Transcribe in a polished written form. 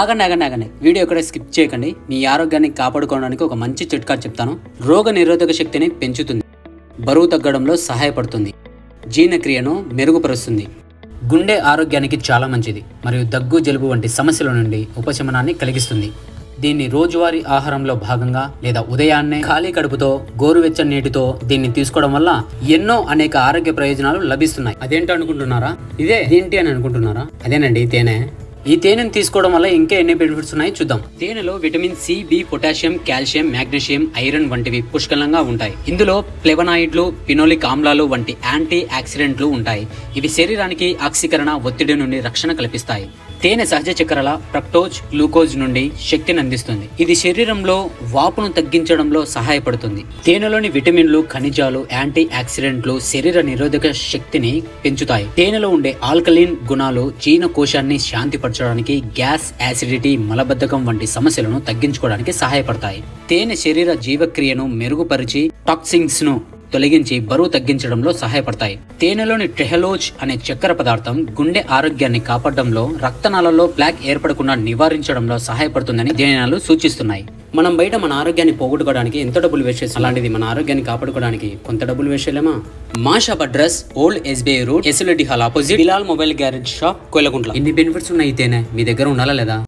ఆగండి వీడియో ఎక్కడ స్కిప్ చేయకండి. మీ ఆరోగ్యాన్ని కాపాడుకోవడానికి ఒక మంచి చిట్కా చెప్తాను. రోగ నిరోధక శక్తిని పెంచుతుంది, బరువు తగ్గడంలో సహాయపడుతుంది, జీర్ణక్రియను మెరుగుపరుస్తుంది, గుండె ఆరోగ్యానికి చాలా మంచిది మరియు దగ్గు జలుబు వంటి సమస్యల నుండి ఉపశమనాన్ని కలిగిస్తుంది. దీన్ని రోజువారీ ఆహారంలో భాగంగా లేదా ఉదయాన్నే ఖాళీ కడుపుతో గోరువెచ్చని నీటితో దీన్ని తీసుకోవడం వల్ల అనేక ఆరోగ్య ప్రయోజనాలు లభిస్తున్నాయి. అదేంటో అనుకుంటున్నారా? ఇదేంటి అని అనుకుంటున్నారా? అదేనండి తేనె. ఈ తేనెను తీసుకోవడం వల్ల ఇంకా ఎన్ని బెనిఫిట్స్ ఉన్నాయో చూద్దాం. తేనెలో vitamin C, B, potassium, calcium, magnesium, iron వంటివి పుష్కలంగా ఉంటాయి. ఇందులో ఫ్లేవనాయిడ్లు, ఫినోలిక్ ఆమ్లాలు వంటి యాంటీ ఆక్సిడెంట్లు ఉంటాయి. ఇవి శరీరానికి ఆక్సీకరణ, ఒత్తిడి నుండి రక్షణ కల్పిస్తాయి. తేనె సహజ చక్కెరల ఫ్రక్టోజ్, గ్లూకోజ్ నుండి శక్తిని అందిస్తుంది. ఇది శరీరంలో వాపును తగ్గించడంలో సహాయపడుతుంది. తేనెలోని విటమిన్లు, ఖనిజాలు, యాంటీ ఆక్సిడెంట్లు శరీర నిరోధక శక్తిని పెంచుతాయి. తేనెలో ఉండే ఆల్కలిన్ గుణాలు జీర్ణకోశాన్ని శాంతిపరచడానికి, గ్యాస్, యాసిడిటీ, మలబద్ధకం వంటి సమస్యలను తగ్గించుకోవడానికి సహాయపడతాయి. తేనె శరీర జీవక్రియను మెరుగుపరిచి టాక్సిన్స్ ను తొలగించి బరువు తగ్గించడంలో సహాయపడతాయి. తేనెలోని ట్రెహలోజ్ అనే చక్కెర పదార్థం గుండె ఆరోగ్యాన్ని కాపాడడంలో, రక్తనాళాల్లో ప్లాక్ ఏర్పడకుండా నివారించడంలో సహాయపడుతుందని అధ్యయనాలు సూచిస్తున్నాయి. మనం బయట మన ఆరోగ్యాన్ని పోగొట్టుకోవడానికి ఎంతో డబ్బులు వేస్ట్ చేస్తాం. అలాంటిది మన ఆరోగ్యాన్ని కాపాడుకోవడానికి కొంత డబ్బులు వేస్ట్ చేయలేమా? మా shop address old SBI road, SLT hall opposite, Bilal mobile garage shop, Koyalakuntla. ఇన్ని బెనిఫిట్స్ ఉన్నాయి. తేనె మీ దగ్గర ఉండాలా లేదా?